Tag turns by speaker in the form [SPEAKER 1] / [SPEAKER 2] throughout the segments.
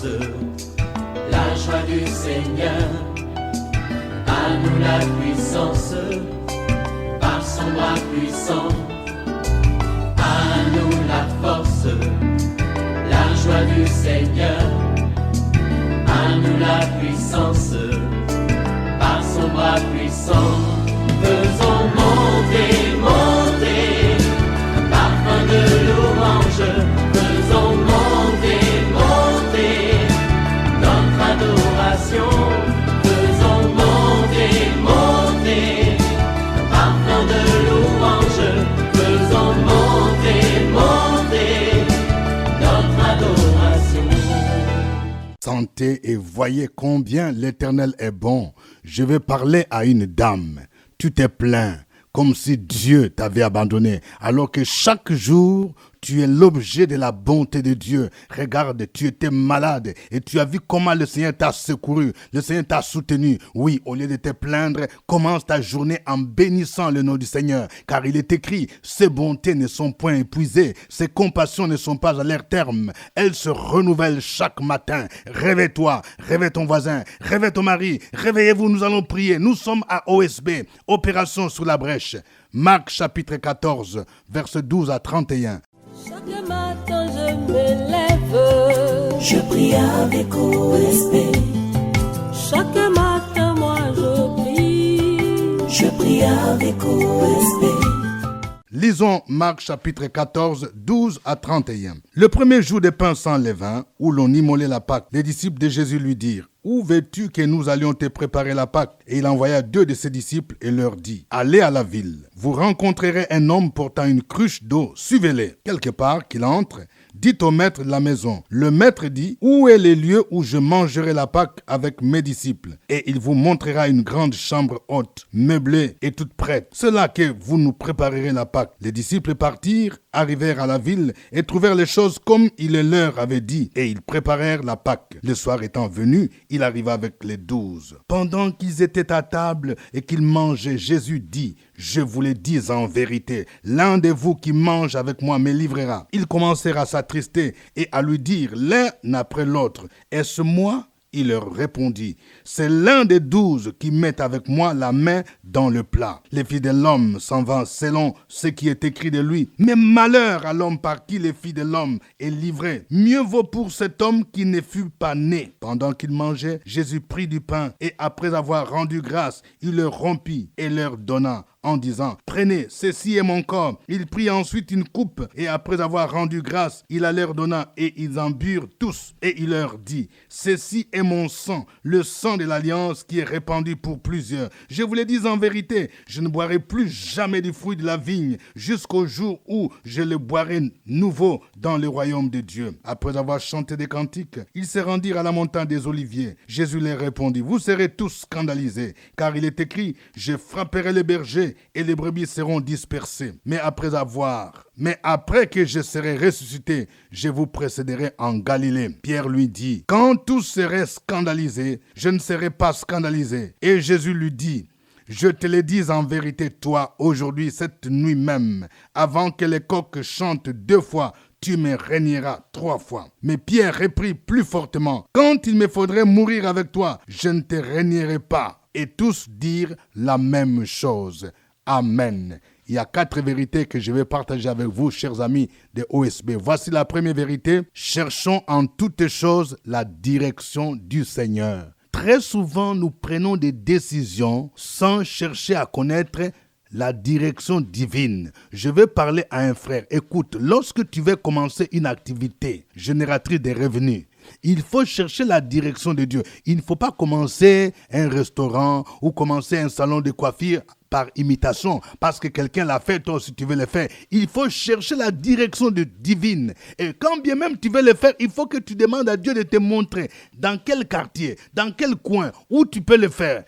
[SPEAKER 1] force, la joie du Seigneur. À nous la puissance, par son bras puissant. À nous la force, la joie du Seigneur. À nous la puissance, par son bras puissant. Faisons monter, monter, parfum de louange. Faisons monter, monter, notre adoration. Faisons monter, monter, parfum de louange. Faisons monter, monter, notre adoration.
[SPEAKER 2] Sentez et voyez combien l'Éternel est bon. Je vais parler à une dame. Tu t'es plaint comme si Dieu t'avait abandonné, alors que chaque jour, tu es l'objet de la bonté de Dieu. Regarde, tu étais malade et tu as vu comment le Seigneur t'a secouru, le Seigneur t'a soutenu. Oui, au lieu de te plaindre, commence ta journée en bénissant le nom du Seigneur. Car il est écrit, ses bontés ne sont point épuisées, ses compassions ne sont pas à leur terme. Elles se renouvellent chaque matin. Réveille-toi, réveille ton voisin, réveille ton mari, réveillez-vous, nous allons prier. Nous sommes à OSB, Opération sous la brèche. Marc chapitre 14, versets 12 à 31.
[SPEAKER 3] Chaque matin je me lève,
[SPEAKER 4] je prie avec OSB.
[SPEAKER 3] Chaque matin moi
[SPEAKER 4] je prie avec OSB.
[SPEAKER 2] Lisons Marc chapitre 14, 12 à 31. Le premier jour des pains sans levain, où l'on immolait la Pâque, les disciples de Jésus lui dirent, « Où veux-tu que nous allions te préparer la Pâque ?» Et il envoya 2 de ses disciples et leur dit, « Allez à la ville, vous rencontrerez un homme portant une cruche d'eau, suivez-le. Quelque part qu'il entre, dites au maître de la maison. Le maître dit, où est le lieu où je mangerai la Pâque avec mes disciples? Et il vous montrera une grande chambre haute, meublée et toute prête. C'est là que vous nous préparerez la Pâque. Les disciples partirent, arrivèrent à la ville et trouvèrent les choses comme il leur avait dit. Et ils préparèrent la Pâque. Le soir étant venu, il arriva avec les 12. Pendant qu'ils étaient à table et qu'ils mangeaient, Jésus dit, « Je vous le dis en vérité, l'un de vous qui mange avec moi me livrera. » Ils commencèrent à s'attrister et à lui dire l'un après l'autre, « Est-ce moi ?» Il leur répondit, « C'est l'un des 12 qui met avec moi la main dans le plat. » Les filles de l'homme s'en vont selon ce qui est écrit de lui. Mais malheur à l'homme par qui les filles de l'homme est livrée. Mieux vaut pour cet homme qui ne fut pas né. Pendant qu'ils mangeaient, Jésus prit du pain et après avoir rendu grâce, il le rompit et leur donna en disant, « Prenez, ceci est mon corps. » Il prit ensuite une coupe et après avoir rendu grâce, il la leur donna et ils en burent tous. Et il leur dit, « Ceci est mon sang, le sang de l'alliance qui est répandu pour plusieurs. Je vous le dis en vérité, je ne boirai plus jamais du fruit de la vigne jusqu'au jour où je le boirai nouveau dans le royaume de Dieu. » Après avoir chanté des cantiques, ils se rendirent à la montagne des Oliviers. Jésus leur répondit, « Vous serez tous scandalisés, car il est écrit, je frapperai les bergers et les brebis seront dispersées. Mais après que je serai ressuscité, je vous précéderai en Galilée. » Pierre lui dit, « Quand tous seraient scandalisés, je ne serai pas scandalisé. » Et Jésus lui dit, « Je te le dis en vérité, toi, aujourd'hui, cette nuit même, avant que les coqs chantent 2 fois, tu me régneras 3 fois. » Mais Pierre reprit plus fortement, « Quand il me faudrait mourir avec toi, je ne te régnerai pas. » Et tous dirent la même chose. Amen. Il y a 4 vérités que je vais partager avec vous, chers amis de OSB. Voici la première vérité. Cherchons en toutes choses la direction du Seigneur. Très souvent, nous prenons des décisions sans chercher à connaître la direction divine. Je vais parler à un frère. Écoute, lorsque tu veux commencer une activité génératrice de revenus, il faut chercher la direction de Dieu. Il ne faut pas commencer un restaurant ou commencer un salon de coiffure par imitation, parce que quelqu'un l'a fait, toi aussi tu veux le faire. Il faut chercher la direction divine. Et quand bien même tu veux le faire, il faut que tu demandes à Dieu de te montrer dans quel quartier, dans quel coin, où tu peux le faire.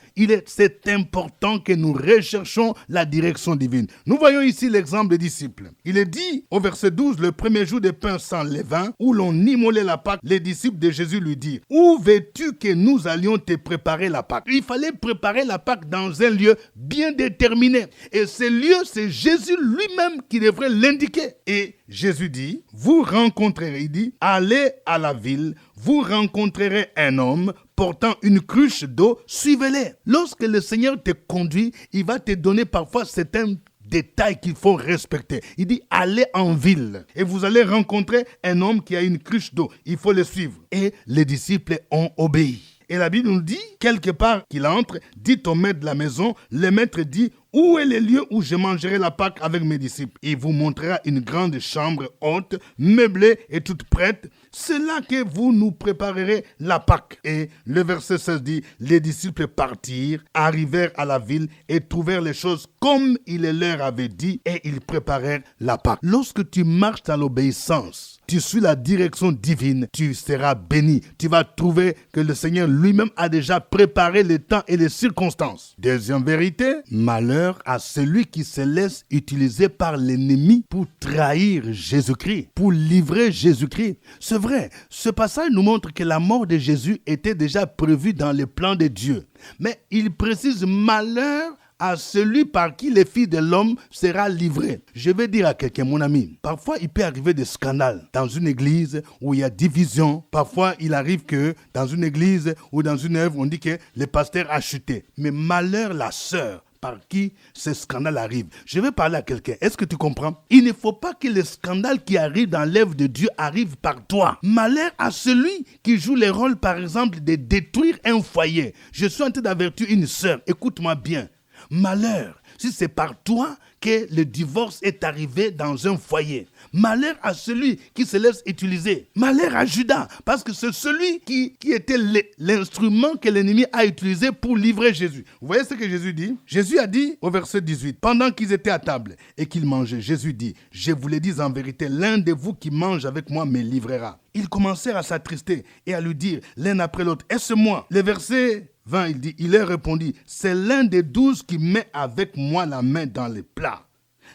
[SPEAKER 2] C'est important que nous recherchons la direction divine. Nous voyons ici l'exemple des disciples. Il est dit au verset 12, le premier jour des pains sans levain, où l'on immolait la Pâque, les disciples de Jésus lui dirent, « Où veux-tu que nous allions te préparer la Pâque ?» Il fallait préparer la Pâque dans un lieu bien déterminé. déterminés. Et ces lieux, c'est Jésus lui-même qui devrait l'indiquer. Et Jésus dit, vous rencontrerez, il dit, allez à la ville, vous rencontrerez un homme portant une cruche d'eau, suivez-les. Lorsque le Seigneur te conduit, il va te donner parfois certains détails qu'il faut respecter. Il dit, allez en ville et vous allez rencontrer un homme qui a une cruche d'eau. Il faut le suivre. Et les disciples ont obéi. Et la Bible nous dit, quelque part qu'il entre, dit au maître de la maison, le maître dit, où est le lieu où je mangerai la Pâque avec mes disciples? Il vous montrera une grande chambre haute, meublée et toute prête. C'est là que vous nous préparerez la Pâque. Et le verset 16 dit, les disciples partirent, arrivèrent à la ville et trouvèrent les choses comme il leur avait dit et ils préparèrent la Pâque. Lorsque tu marches dans l'obéissance, tu suis la direction divine, tu seras béni. Tu vas trouver que le Seigneur lui-même a déjà préparé les temps et les circonstances. Deuxième vérité, malheur à celui qui se laisse utiliser par l'ennemi pour trahir Jésus-Christ, pour livrer Jésus-Christ. C'est vrai, ce passage nous montre que la mort de Jésus était déjà prévue dans le plan de Dieu. Mais il précise malheur à celui par qui le Fils de l'homme sera livré. Je vais dire à quelqu'un, mon ami, parfois il peut arriver des scandales dans une église où il y a division. Parfois il arrive que dans une église ou dans une œuvre, on dit que le pasteur a chuté. Mais malheur la sœur par qui ce scandale arrive. Je vais parler à quelqu'un. Est-ce que tu comprends? Il ne faut pas que le scandale qui arrive dans l'œuvre de Dieu arrive par toi. Malheur à celui qui joue le rôle, par exemple, de détruire un foyer. Je suis en train d'avertir une sœur. Écoute-moi bien. Malheur, si c'est par toi que le divorce est arrivé dans un foyer. Malheur à celui qui se laisse utiliser. Malheur à Judas, parce que c'est celui qui était l'instrument que l'ennemi a utilisé pour livrer Jésus. Vous voyez ce que Jésus dit? Jésus a dit au verset 18, pendant qu'ils étaient à table et qu'ils mangeaient, Jésus dit, je vous le dis en vérité, l'un de vous qui mange avec moi me livrera. Ils commencèrent à s'attrister et à lui dire l'un après l'autre, est-ce moi? Le verset 20, il dit, il leur répondit, c'est l'un des 12 qui met avec moi la main dans le plat.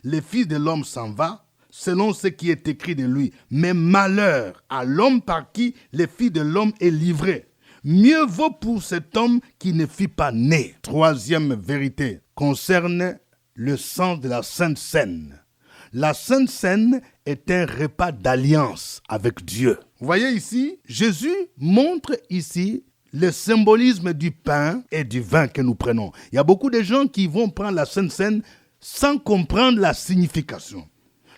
[SPEAKER 2] Le Fils de l'homme s'en va, selon ce qui est écrit de lui. Mais malheur à l'homme par qui le Fils de l'homme est livré. Mieux vaut pour cet homme qui ne fut pas né. Troisième vérité concerne le sens de la Sainte Seine. La Sainte Seine est un repas d'alliance avec Dieu. Vous voyez ici, Jésus montre ici le symbolisme du pain et du vin que nous prenons. Il y a beaucoup de gens qui vont prendre la Sainte Seine sans comprendre la signification.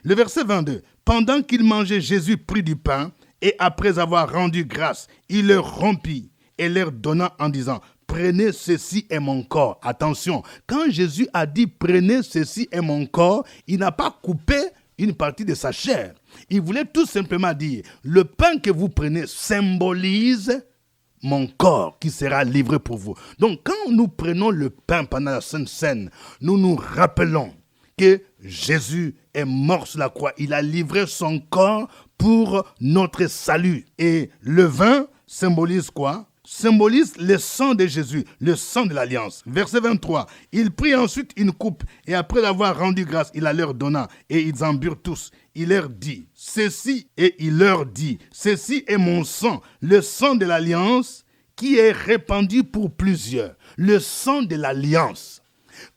[SPEAKER 2] Le verset 22. Pendant qu'ils mangeaient, Jésus prit du pain et après avoir rendu grâce, il leur rompit et leur donna en disant, prenez ceci est mon corps. Attention, quand Jésus a dit prenez ceci est mon corps, il n'a pas coupé une partie de sa chair. Il voulait tout simplement dire, le pain que vous prenez symbolise mon corps qui sera livré pour vous. Donc, quand nous prenons le pain pendant la Sainte Seine, nous nous rappelons que Jésus est mort sur la croix. Il a livré son corps pour notre salut. Et le vin symbolise quoi? Symbolise le sang de Jésus, le sang de l'alliance. Verset 23. Il prit ensuite une coupe et après l'avoir rendu grâce, il la leur donna et ils en burent tous. Il leur dit, ceci est mon sang, le sang de l'alliance qui est répandu pour plusieurs. Le sang de l'alliance.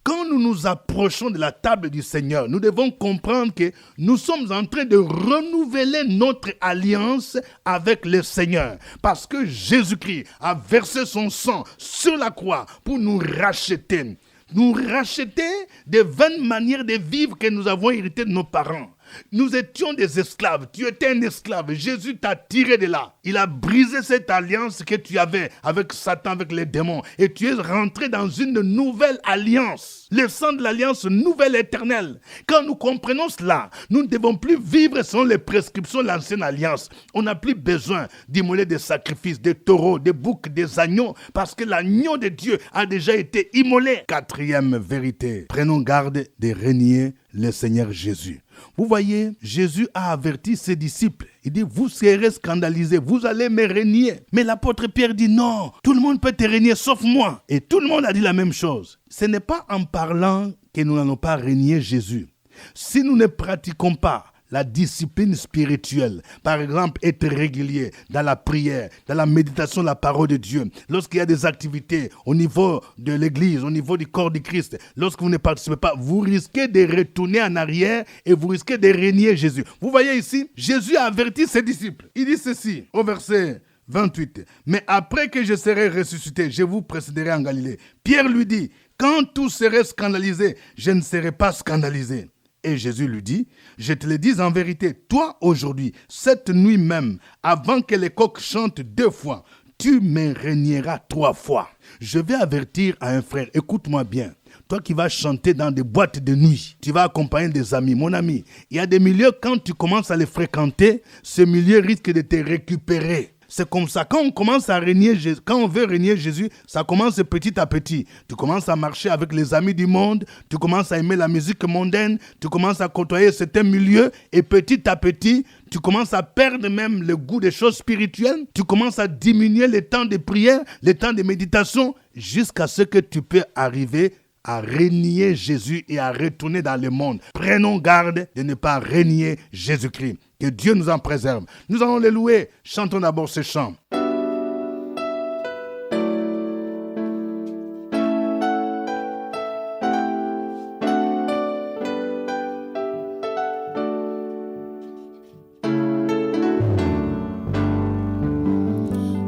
[SPEAKER 2] Quand nous nous approchons de la table du Seigneur, nous devons comprendre que nous sommes en train de renouveler notre alliance avec le Seigneur. Parce que Jésus-Christ a versé son sang sur la croix pour nous racheter. Nous racheter des vaines manières de vivre que nous avons héritées de nos parents. Nous étions des esclaves. Tu étais un esclave. Jésus t'a tiré de là. Il a brisé cette alliance que tu avais avec Satan, avec les démons. Et tu es rentré dans une nouvelle alliance. Le sang de l'alliance nouvelle éternelle. Quand nous comprenons cela, nous ne devons plus vivre selon les prescriptions de l'ancienne alliance. On n'a plus besoin d'immoler des sacrifices, des taureaux, des boucs, des agneaux, parce que l'agneau de Dieu a déjà été immolé. Quatrième vérité. Prenons garde de renier le Seigneur Jésus. Vous voyez, Jésus a averti ses disciples. Il dit, vous serez scandalisés, vous allez me renier. Mais l'apôtre Pierre dit, non, tout le monde peut te renier sauf moi. Et tout le monde a dit la même chose. Ce n'est pas en parlant que nous n'allons pas renier Jésus. Si nous ne pratiquons pas la discipline spirituelle. Par exemple, être régulier dans la prière, dans la méditation de la parole de Dieu. Lorsqu'il y a des activités au niveau de l'Église, au niveau du corps du Christ, lorsque vous ne participez pas, vous risquez de retourner en arrière et vous risquez de renier Jésus. Vous voyez ici, Jésus a averti ses disciples. Il dit ceci au verset 28. « Mais après que je serai ressuscité, je vous précéderai en Galilée. » Pierre lui dit, « Quand tous seraient scandalisés, je ne serai pas scandalisé. » Et Jésus lui dit, « Je te le dis en vérité, toi aujourd'hui, cette nuit même, avant que les coqs chantent 2 fois, tu me régneras 3 fois. » Je vais avertir à un frère, écoute-moi bien. Toi qui vas chanter dans des boîtes de nuit, tu vas accompagner des amis. Mon ami, il y a des milieux, quand tu commences à les fréquenter, ce milieu risque de te récupérer. C'est comme ça, quand on commence à régner Jésus, quand on veut régner Jésus, ça commence petit à petit. Tu commences à marcher avec les amis du monde, tu commences à aimer la musique mondaine, tu commences à côtoyer certains milieux et petit à petit, tu commences à perdre même le goût des choses spirituelles, tu commences à diminuer le temps de prière, le temps de méditation, jusqu'à ce que tu peux arriver à régner Jésus et à retourner dans le monde. Prenons garde de ne pas régner Jésus-Christ. Que Dieu nous en préserve. Nous allons le louer. Chantons d'abord ce chant.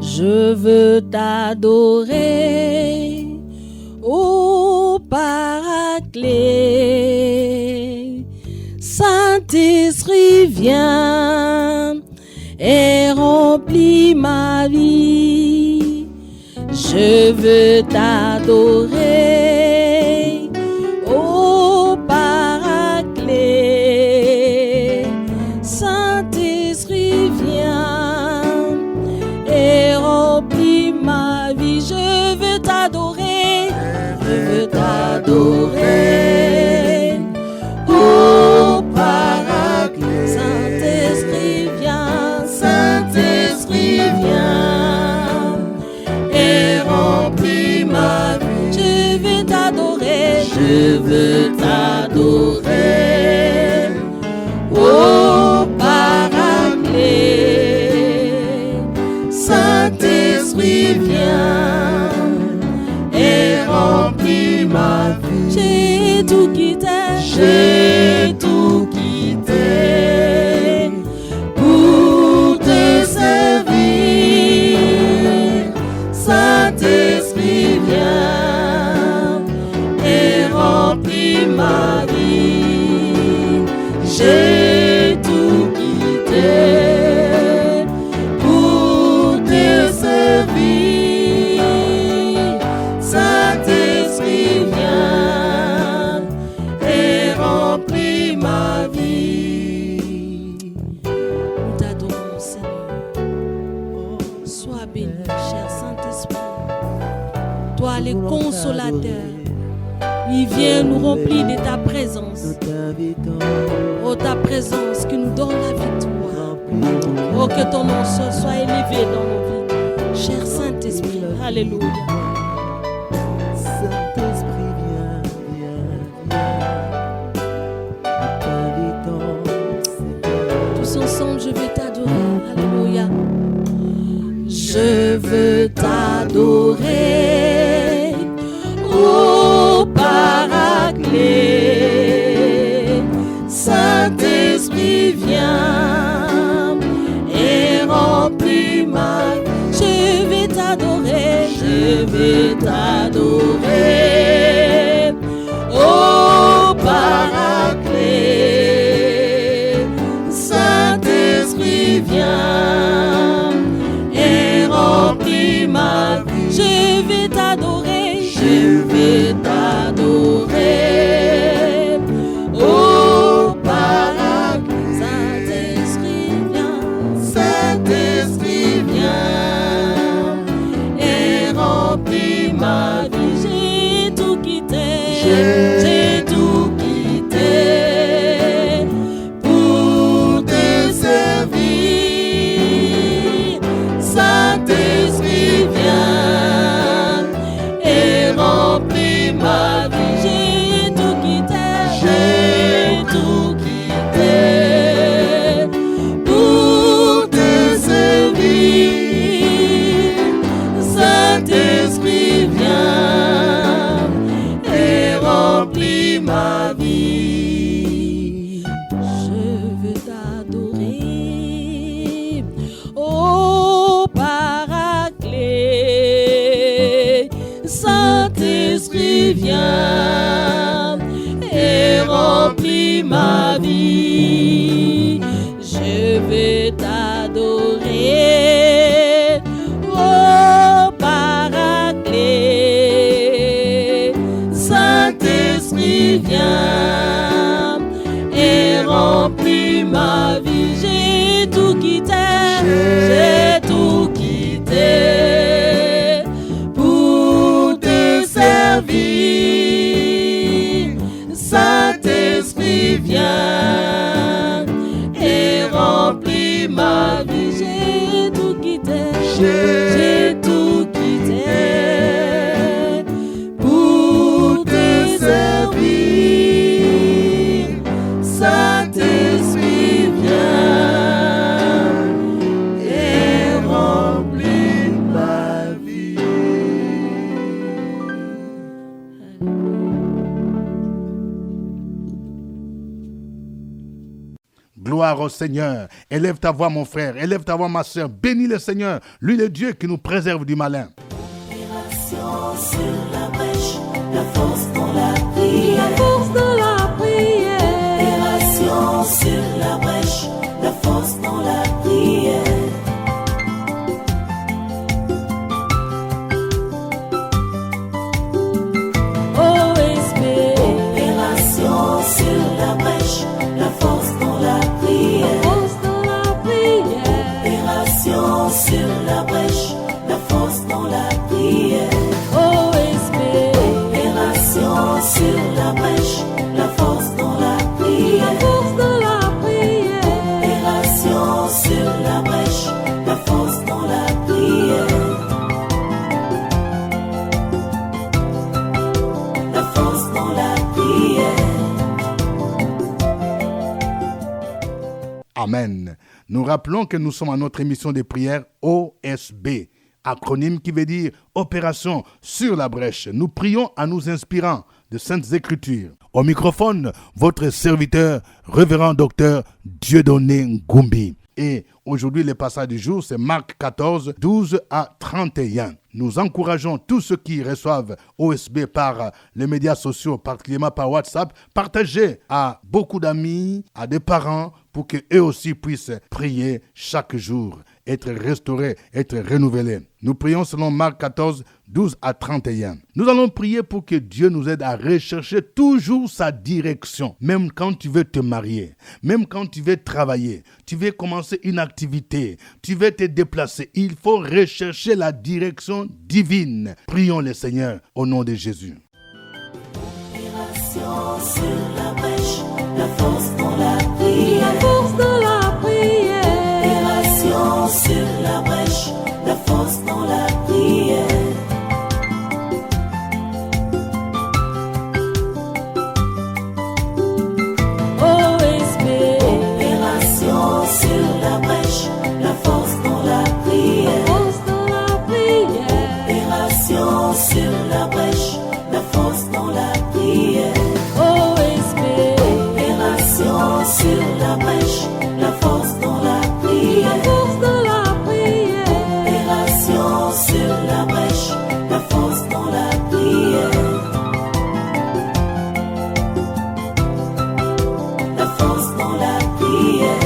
[SPEAKER 3] Je veux t'adorer, ô Paraclet. Saint-Esprit, viens et remplis ma vie. Je veux t'adorer, ô Paraclet. Saint-Esprit, viens et remplis ma vie. Je veux t'adorer, je veux t'adorer, ô Paraclet. Saint-Esprit, viens, Saint-Esprit, viens et remplis ma vie. Je veux t'adorer, je veux t'adorer, ô Paraclet. Saint-Esprit, viens et remplis ma vie. J'ai tout quitté, j'ai tout quitté pour te servir. Saint-Esprit, viens et remplis ma vie. J'ai tout quitté pour te servir. Saint-Esprit, viens et remplis ma vie. Nous t'adorons, Seigneur. Sois béni, cher Saint-Esprit. Toi, le consolateur, il vient nous remplir de ta présence. Oh, ta présence qui nous donne la victoire. Oh, que ton nom soit élevé dans nos vies. Cher Saint-Esprit, alléluia.
[SPEAKER 5] Saint-Esprit, viens, t'invitons.
[SPEAKER 3] Tous ensemble, je veux t'adorer. Alléluia. Je veux t'adorer, ô Paraclet. Saint-Esprit, viens et remplis ma vie. Je vais t'adorer, je vais t'adorer, ô Paraclet. Saint-Esprit, viens et remplis ma vie. Je vais t'adorer, je vais t'adorer, ô Paraclet. Saint-Esprit, viens, Saint-Esprit, viens et remplis ma vie. J'ai tout quitté, j'ai tout quitté pour te servir. Saint-Esprit, viens et remplis ma vie. J'ai tout quitté, j'ai tout quitté Paraclet, oh Paraclet, Saint-Esprit viens et remplis ma vie. J'ai tout quitté, j'ai tout quitté pour te servir. Saint-Esprit viens et remplis ma vie. J'ai tout quitté, j'ai tout quitté pour te servir. Saint-Esprit viens et remplis ma vie.
[SPEAKER 2] Gloire au Seigneur. Élève ta voix, mon frère. Élève ta voix, ma soeur. Bénis le Seigneur. Lui, le Dieu qui nous préserve du malin.
[SPEAKER 4] Opération sur la brèche, la force dans la prière.
[SPEAKER 3] La force de la prière.
[SPEAKER 4] Opération sur la brèche, la force dans la prière.
[SPEAKER 3] OSB.
[SPEAKER 4] Opération sur la brèche, la force dans la prière.
[SPEAKER 3] Force de la prière.
[SPEAKER 4] Opération sur la brèche, la force dans la prière.
[SPEAKER 3] OSB.
[SPEAKER 4] Opération sur la brèche, la force dans la prière.
[SPEAKER 3] La force de la prière.
[SPEAKER 4] Opération sur la brèche, la force dans la prière. La force dans la prière.
[SPEAKER 2] Amen. Nous rappelons que nous sommes à notre émission de prière OSB, acronyme qui veut dire Opération sur la brèche. Nous prions en nous inspirant de Saintes Écritures. Au microphone, votre serviteur, révérend docteur Dieudonné Ngumbi. Et aujourd'hui, le passage du jour, c'est Marc 14, 12 à 31. Nous encourageons tous ceux qui reçoivent OSB par les médias sociaux, particulièrement par WhatsApp, partagez à beaucoup d'amis, à des parents, pour qu'eux aussi puissent prier chaque jour, être restaurés, être renouvelés. Nous prions selon Marc 14, 12 à 31. Nous allons prier pour que Dieu nous aide à rechercher toujours sa direction. Même quand tu veux te marier, même quand tu veux travailler, tu veux commencer une activité, tu veux te déplacer, il faut rechercher la direction divine. Prions le Seigneur au nom de Jésus.
[SPEAKER 4] Opération sur la brèche, la force dans la prière.
[SPEAKER 3] La force de la prière.
[SPEAKER 4] Opération sur la brèche, la force dans la prière.
[SPEAKER 3] OSB.
[SPEAKER 4] Opération sur la brèche, la force dans la prière.
[SPEAKER 3] Force de la prière.
[SPEAKER 4] Opération sur la brèche, la force dans la prière.
[SPEAKER 3] OSB.
[SPEAKER 4] Opération sur la brèche, la force dans la
[SPEAKER 3] La
[SPEAKER 4] prière.
[SPEAKER 3] force de la prière.
[SPEAKER 4] Opération sur la brèche, la force dans la prière. La force dans la prière.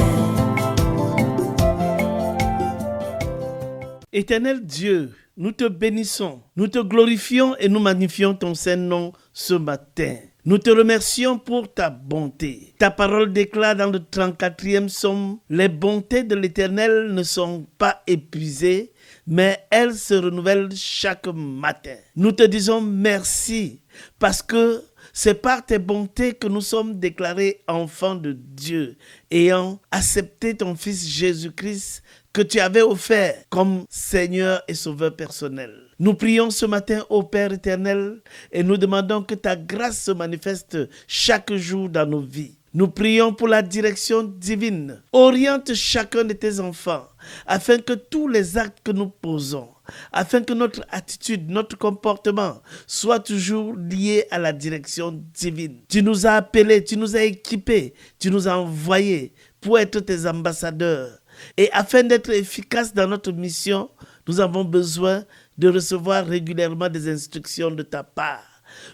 [SPEAKER 5] Éternel Dieu, nous te bénissons, nous te glorifions et nous magnifions ton Saint-Nom ce matin. Nous te remercions pour ta bonté. Ta parole déclare dans le 34e psaume, « Les bontés de l'Éternel ne sont pas épuisées, mais elles se renouvellent chaque matin. » Nous te disons merci parce que c'est par tes bontés que nous sommes déclarés enfants de Dieu, ayant accepté ton Fils Jésus-Christ que tu avais offert comme Seigneur et Sauveur personnel. Nous prions ce matin au Père éternel et nous demandons que ta grâce se manifeste chaque jour dans nos vies. Nous prions pour la direction divine. Oriente chacun de tes enfants afin que tous les actes que nous posons, afin que notre attitude, notre comportement soit toujours lié à la direction divine. Tu nous as appelés, tu nous as équipés, tu nous as envoyés pour être tes ambassadeurs. Et afin d'être efficaces dans notre mission, nous avons besoin de recevoir régulièrement des instructions de ta part.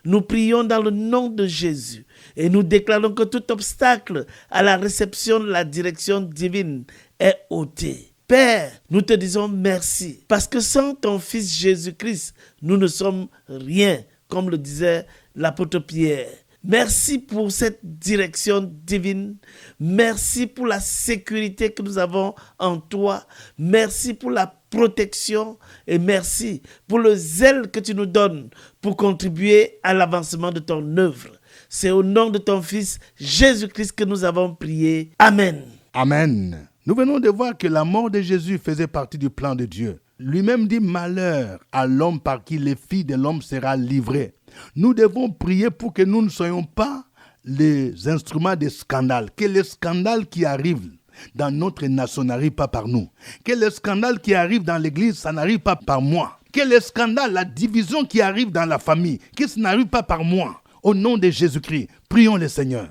[SPEAKER 5] Nous prions dans le nom de Jésus et nous déclarons que tout obstacle à la réception de la direction divine est ôté. Père, nous te disons merci parce que sans ton Fils Jésus-Christ, nous ne sommes rien, comme le disait l'apôtre Pierre. Merci pour cette direction divine. Merci pour la sécurité que nous avons en toi. Merci pour la protection et merci pour le zèle que tu nous donnes pour contribuer à l'avancement de ton œuvre. C'est au nom de ton Fils Jésus-Christ que nous avons prié. Amen.
[SPEAKER 2] Amen. Nous venons de voir que la mort de Jésus faisait partie du plan de Dieu. Lui-même dit malheur à l'homme par qui les filles de l'homme sera livrées. Nous devons prier pour que nous ne soyons pas les instruments de scandale. Que les scandales qui arrivent dans notre nation n'arrivent pas par nous. Que les scandales qui arrivent dans l'église, ça n'arrive pas par moi. Que les scandales, la division qui arrive dans la famille, que ça n'arrive pas par moi. Au nom de Jésus-Christ, prions le Seigneur.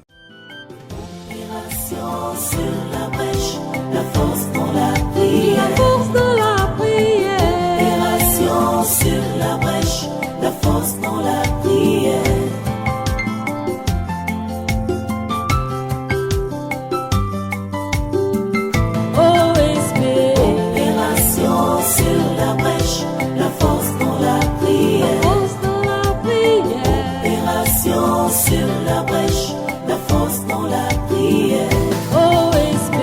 [SPEAKER 4] Opération sur la brèche, la force dans la prière.
[SPEAKER 3] La force dans la prière.
[SPEAKER 4] Opération sur la brèche, la force dans la prière.
[SPEAKER 3] OSB.
[SPEAKER 4] Opération sur la brèche, la force dans la prière.
[SPEAKER 3] La force dans la prière.
[SPEAKER 4] Opération sur la brèche, la force dans la prière.
[SPEAKER 3] OSB.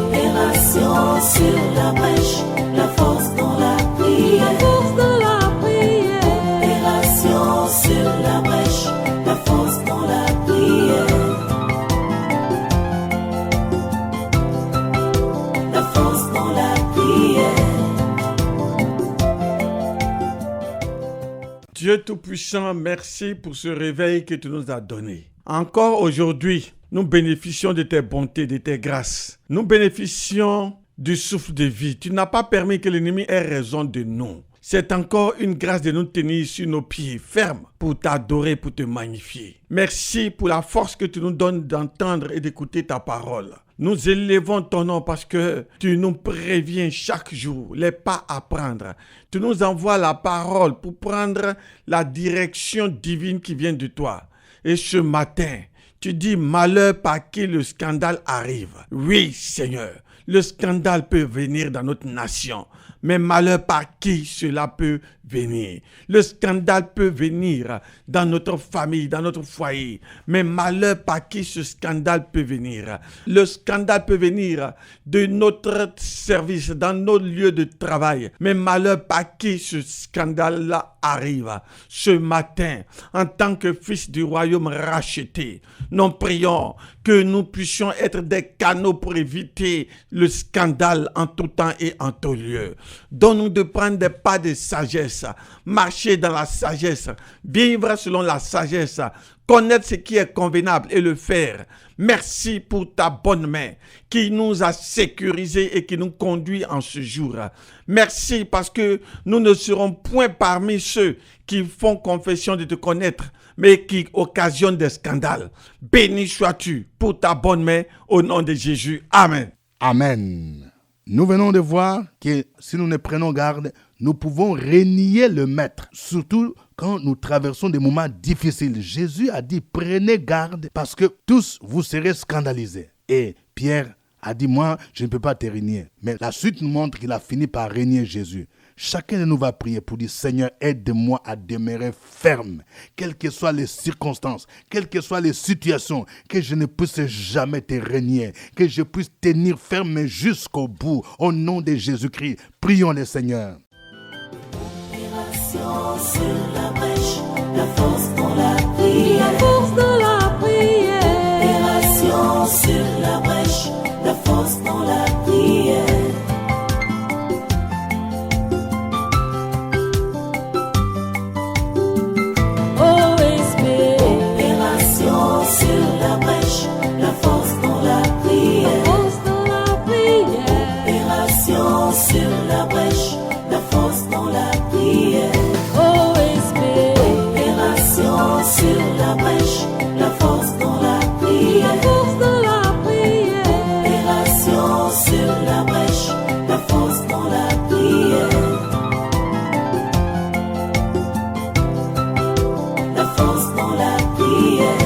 [SPEAKER 4] Opération sur la brèche, la force dans la
[SPEAKER 3] La
[SPEAKER 4] prière.
[SPEAKER 3] force dans la prière.
[SPEAKER 4] Opération sur la brèche, la force dans la prière. La force dans la prière.
[SPEAKER 6] Dieu Tout-Puissant, merci pour ce réveil que tu nous as donné. Encore aujourd'hui, nous bénéficions de tes bontés, de tes grâces. Nous bénéficions du souffle de vie. Tu n'as pas permis que l'ennemi ait raison de nous. C'est encore une grâce de nous tenir sur nos pieds fermes pour t'adorer, pour te magnifier. Merci pour la force que tu nous donnes d'entendre et d'écouter ta parole. Nous élevons ton nom parce que tu nous préviens chaque jour les pas à prendre. Tu nous envoies la parole pour prendre la direction divine qui vient de toi. Et ce matin, tu dis malheur par qui le scandale arrive. Oui, Seigneur, le scandale peut venir dans notre nation. Mais malheur par qui cela peut venir. Le scandale peut venir dans notre famille, dans notre foyer. Mais malheur par qui ce scandale peut venir. Le scandale peut venir de notre service, dans nos lieux de travail. Mais malheur par qui ce scandale-là arrive. Ce matin, en tant que fils du royaume racheté, nous prions que nous puissions être des canaux pour éviter le scandale en tout temps et en tout lieu. Donne-nous de prendre des pas de sagesse, marcher dans la sagesse, vivre selon la sagesse, connaître ce qui est convenable et le faire. Merci pour ta bonne main qui nous a sécurisés et qui nous conduit en ce jour. Merci parce que nous ne serons point parmi ceux qui font confession de te connaître, mais qui occasionnent des scandales. Béni sois-tu pour ta bonne main au nom de Jésus. Amen.
[SPEAKER 2] Amen. Nous venons de voir que si nous ne prenons garde, nous pouvons renier le Maître, surtout quand nous traversons des moments difficiles. Jésus a dit, prenez garde parce que tous vous serez scandalisés. Et Pierre a dit, moi, je ne peux pas te renier. Mais la suite nous montre qu'il a fini par renier Jésus. Chacun de nous va prier pour dire, Seigneur, aide-moi à demeurer ferme, quelles que soient les circonstances, quelles que soient les situations, que je ne puisse jamais te renier, que je puisse tenir ferme jusqu'au bout. Au nom de Jésus-Christ, prions le Seigneur.
[SPEAKER 4] Opération sur la brèche, la force dans la prière.
[SPEAKER 3] La force dans la prière.
[SPEAKER 4] Opération sur la brèche, la force dans la prière.
[SPEAKER 3] OSB.
[SPEAKER 4] Opération sur la brèche, la force dans la
[SPEAKER 3] La
[SPEAKER 4] prière.
[SPEAKER 3] force dans la prière.
[SPEAKER 4] Opération sur la brèche, la force dans la prière.
[SPEAKER 3] OSB.
[SPEAKER 4] Opération sur la brèche, la force dans la
[SPEAKER 3] La
[SPEAKER 4] prière.
[SPEAKER 3] force dans la prière.
[SPEAKER 4] Opération sur la brèche, la force dans la prière. La force dans la prière.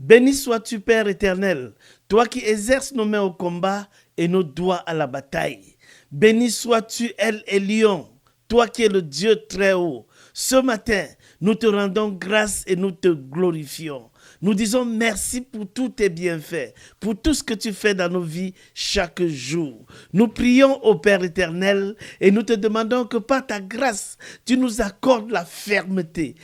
[SPEAKER 5] Béni sois-tu, Père éternel. toi qui exerces nos mains au combat et nos doigts à la bataille. Béni sois-tu, El Elyon, toi qui es le Dieu très haut. Ce matin, nous te rendons grâce et nous te glorifions. Nous disons merci pour tous tes bienfaits, pour tout ce que tu fais dans nos vies chaque jour. Nous prions au Père éternel et nous te demandons que par ta grâce, tu nous accordes la fermeté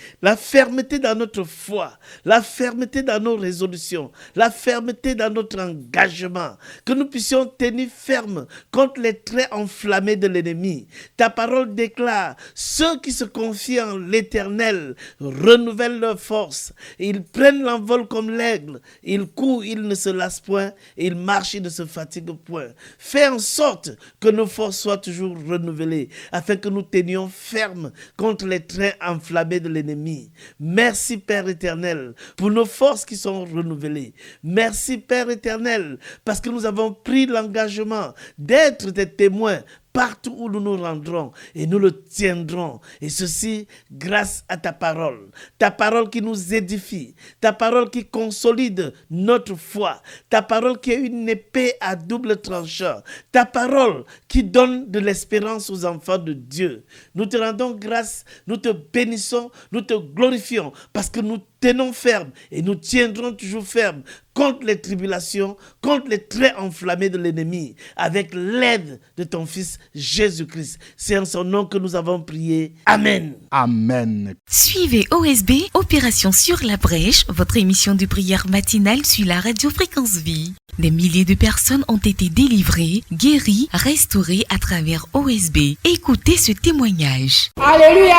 [SPEAKER 5] dans notre foi, la fermeté dans nos résolutions, la fermeté dans notre engagement, que nous puissions tenir ferme contre les traits enflammés de l'ennemi. Ta parole déclare, ceux qui se confient en l'Éternel renouvellent leur force, ils prennent l'envol comme l'aigle, ils courent, ils ne se lassent point, ils marchent, ils ne se fatiguent point. Fais en sorte que nos forces soient toujours renouvelées, afin que nous tenions ferme contre les traits enflammés de l'ennemi. Merci Père éternel pour nos forces qui sont renouvelées. Merci Père éternel parce que nous avons pris l'engagement d'être des témoins partout où nous nous rendrons, et nous le tiendrons. Et ceci grâce à ta parole qui nous édifie, ta parole qui consolide notre foi, ta parole qui est une épée à double tranchant, ta parole qui donne de l'espérance aux enfants de Dieu. Nous te rendons grâce, nous te bénissons, nous te glorifions, parce que nous tenons ferme et nous tiendrons toujours ferme contre les tribulations, contre les traits enflammés de l'ennemi, avec l'aide de ton Fils Jésus-Christ. C'est en son nom que nous avons prié. Amen.
[SPEAKER 2] Amen.
[SPEAKER 7] Suivez OSB, Opération sur la brèche, votre émission de prière matinale sur la radio Fréquence Vie. Des milliers de personnes ont été délivrées, guéries, restaurées à travers OSB. Écoutez ce témoignage.
[SPEAKER 8] Alléluia!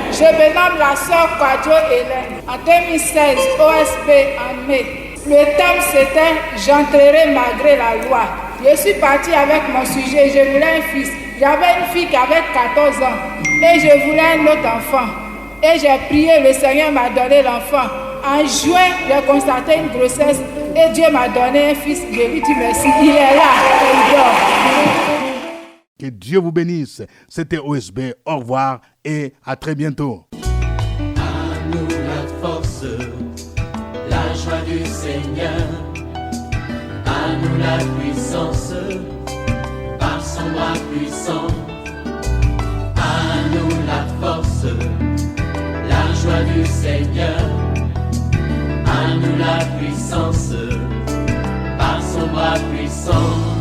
[SPEAKER 8] Je me nomme la sœur Quadio Hélène. En 2016, OSB en mai. Le thème c'était « J'entrerai malgré la loi ». Je suis partie avec mon sujet, je voulais un fils. J'avais une fille qui avait 14 ans et je voulais un autre enfant. Et j'ai prié, le Seigneur m'a donné l'enfant. En juin, j'ai constaté une grossesse et Dieu m'a donné un fils. Je lui dis merci, il est là, il dort.
[SPEAKER 2] Que Dieu vous bénisse. C'était OSB. Au revoir et à très bientôt.
[SPEAKER 1] À nous la force, la joie du Seigneur. À nous la puissance, par son bras puissant. À nous la force, la joie du Seigneur. À nous la puissance, par son bras puissant.